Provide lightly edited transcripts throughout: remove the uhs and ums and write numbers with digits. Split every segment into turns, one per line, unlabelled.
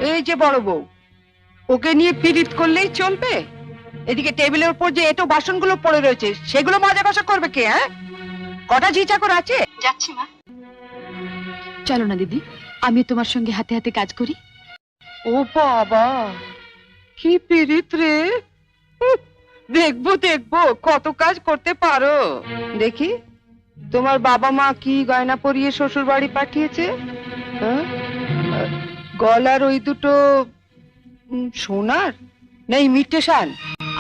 এই যে বড় বউ, ওকে নিয়ে পীড়িত করলেই চলবে? এদিকে টেবিলের উপর যে এটো বাসনগুলো পড়ে রয়েছে সেগুলো মাজা ঘষা করবে কে? হ্যাঁ, কটা ঝি চাকর আছে?
যাচ্ছি মা।
চলো না দিদি, আমি তোমার সঙ্গে হাতে হাতে কাজ করি।
ও বাবা, কি পীড়িত রে! দেখবো দেখবো কত কাজ করতে পারো। দেখি তোমার বাবা মা কি গয়না পরিয়ে শ্বশুর বাড়ি পাঠিয়েছে। হ্যাঁ? গলার ওই দুটো সোনার না ইমিটেশন?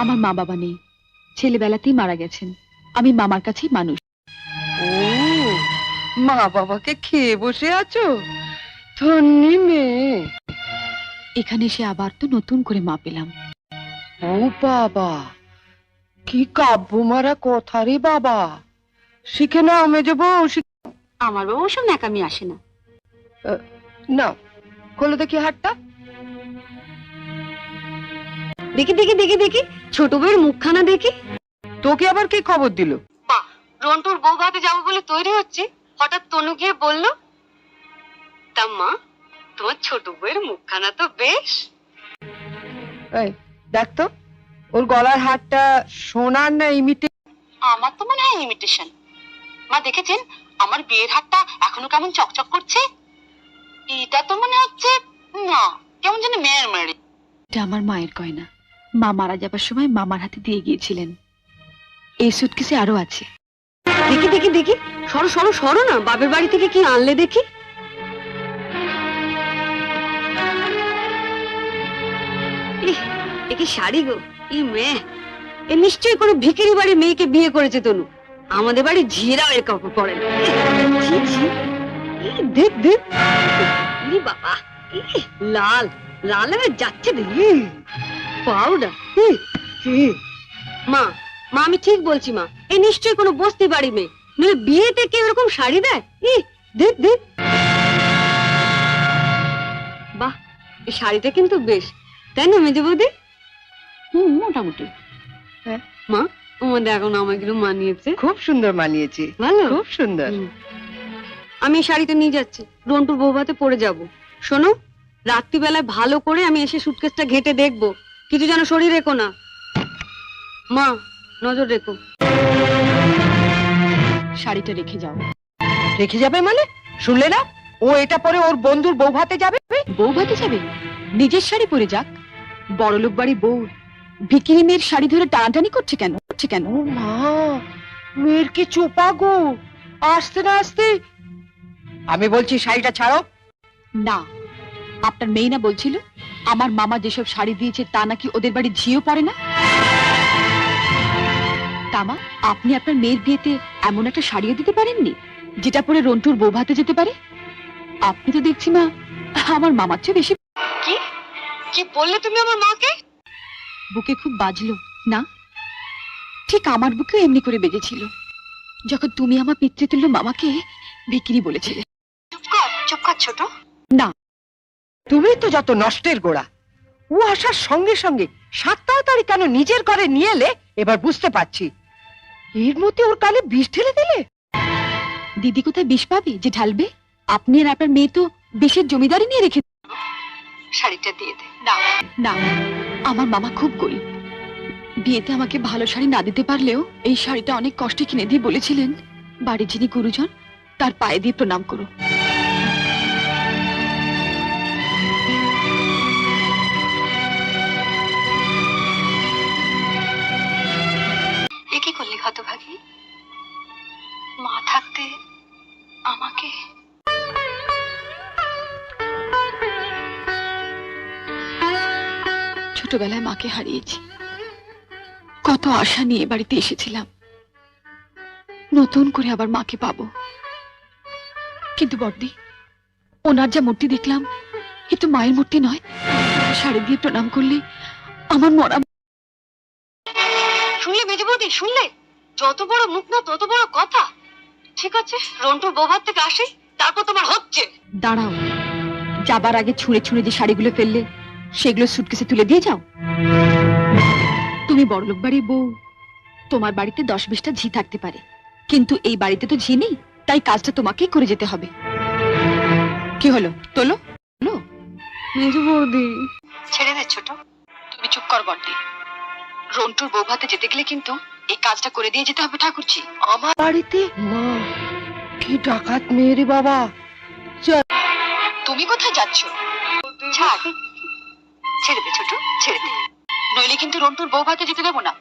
আমার মা বাবা নেই, ছেলেবেলাতেই মারা গেছেন। আমি মামার কাছেই মানুষ।
ও, মা বাবাকে খেয়ে বসে আছো? ধন্যি মেয়ে।
এখানে এসে আবার তো নতুন করে মা পেলাম।
ও বাবা, কি কাব্য মারা কথা রে বাবা! শিখে নাও মেজো বউ।
আমার বাবা ওসব ন্যাকামি আসে না।
না, খোলো দেখি হাতটা।
দেখি দেখি দেখি দেখি ছোট বউয়ের মুখখানা দেখি।
তোকে আবার কে খবর দিল?
রন্টুর বউ ভাতে যাবো বলে তৈরি হচ্ছে, হঠাৎ তনু গিয়ে বলল, তা মা তোমার ছোট বউয়ের মুখখানা তো বেশ।
এই দেখ তো, ওর গলার হারটা সোনার না ইমিটেশন?
আমার তো মনে হয় ইমিটেশন। মা দেখেছেন আমার বিয়ের হারটা এখনো কেমন চকচক করছে? এটা তো মনে হচ্ছে না, কেমন যেন মেয়ের মারি।
এটা আমার মায়ের গয়না, মা মারা যাবার সময় মামার হাতে দিয়ে গিয়েছিলেন। এই সুটকেসে আরো আছে।
দেখি দেখি দেখি, সরো সরো সরো না, বাপের বাড়ি থেকে কি আনলে দেখি। এ কি শাড়ি গো! ই মেয়ে, এ নিশ্চয়ই কোনো ভিখারি বাড়ির মেয়েকে বিয়ে করেছে তনু। আমাদের বাড়ির ঝিয়েরাও এর কাপড় পরে না। ছি, ছি। দেখ দেখ, ই বাবা, লাল লাল হয়ে যাচ্ছে দেখি পাউডার। মা মা আমি ঠিক বলছি মা, এ নিশ্চয়ই কোনো বস্তি বাড়ি মেয়ে, নইলে বিয়েতে কেউ এরকম শাড়ি দেয়? দেখ দেখ, বাহ, এই শাড়িটা কিন্তু বেশ, তাই না মেজে বৌদি? মোটামুটি।
হ্যাঁ।
মা ওমা দেখো না, আমাকে মানিয়েছে।
খুব সুন্দর মানিয়েছে,
ভালো,
খুব সুন্দর।
আমি এই শাড়িটা নিয়ে যাচ্ছি, রন্টুর বউ ভাতে পরে যাব। শোনো, রাত্রিবেলায় ভালো করে আমি এসে সুটকেসটা ঘেটে দেখবো, কিছু যেন শরীর রেখো না। মা নজর রেখো।
শাড়িটা রেখে যাও।
রেখে যাবে মানে? শুনলে না, ও এটা পরে ওর বন্ধুর বউ ভাতে যাবে।
বউ ভাতে যাবে? নিজের শাড়ি পরে যাক। বড়লোক বাড়ি বউ ভিকিরি মেয়ের শাড়ি ধরে টানাটানি করছে কেন?
ও মা, মেয়ের কি চোপা গো! আসতে না আসতে আমি বলছি শাড়িটা ছাড়ো।
না, আপনার মেয়ে না বলছিল আমার মামা যেসব শাড়ি দিয়েছে তা নাকি ওদের বাড়ি ঝিও পড়ে না? তামা, আপনি আপনার মেয়ের বিয়েতে এমন একটা শাড়িও দিতে পারেননি যেটা পরে রন্টুর বউ ভাতে যেতে পারে? আপনি তো দেখছি মা আমার মামার চেয়ে বেশি।
কি কি বললে তুমি আমার মাকে?
বুকে খুব বাজলো না? ঠিক আমার বুকেও এমনি করে বেজেছিল যখন তুমি আমার পিতৃতুল্য মামাকে ভিকিরি বলেছিলে।
চুপ কর ছোট।
না,
তুমি তো যত নষ্টের গোড়া। ও আসার সঙ্গে সঙ্গে 7 তাড়াতাড়ি কেন নিজের ঘরে নিয়ে এলে এবার বুঝতে পারছি। এর মধ্যে ওর কানে বিষ ঢেলে দিলে।
দিদি কোথায় বিষ পাবে যে ঢালবে? আপনি আর আপনার মেয়ে তো বিষের জমিদারি নিয়ে রেখে।
শাড়িটা দিয়ে দে।
না, আমার মামা খুব গরিব। বিয়েতে আমাকে ভালো শাড়ি না দিতে পারলেও এই শাড়িটা অনেক কষ্টে কিনে দিয়ে বলেছিলেন বাড়ির যিনি গুরুজন তার পায়ে দিয়ে প্রণাম করো।
এ কি করলি হতভাগী? মা থাকতে আমাকে।
ছোটবেলায় মাকে হারিয়েছি, কত আশা নিয়ে বাড়িতে এসেছিলাম নতুন করে আবার মাকে পাবো। কিন্তু বড়দি, ওনার যা মূর্তি দেখলাম এ তো মায়ের মূর্তি নয়। শাড়ি দিয়ে প্রণাম করলে আমার মরা।
শুনলে মেজে বৌদি, শুনলে? যত বড় মুখ না তত বড় কথা। ঠিক আছে, রন্টুর বউ ভাত থেকে আসি, তারপর তোমার হচ্ছে।
দাঁড়াও, যাবার আগে ছুঁড়ে ছুঁড়ে যে শাড়িগুলো ফেললে সেগুলো সুটকেসে তুলে দিয়ে যাও। তুমি বড়লোক বাড়ির বউ, তোমার বাড়িতে 10-20টা ঝি থাকতে পারে, কিন্তু এই বাড়িতে তো ঝি নেই, তাই কাজটা তোমাকেই করে যেতে হবে। কি হলো, তোলো?
মেজো বৌদি।
ছেড়ে দে ছোট, তুমি চুপ কর বড়দি। রন্টুর বউ ভাতে যেতে গেলে কিন্তু এই কাজটা করে দিয়ে যেতে হবে ঠাকুরজি।
আমার বাড়িতে মা, কি ডাকাত মেয়ে রে বাবা।
তুমি কোথায় যাচ্ছ? ছাড়, ছেড়ে দে ছোট, ছেড়ে দে, নইলে কিন্তু রন্টুর বউ ভাতে যেতে দেবো না।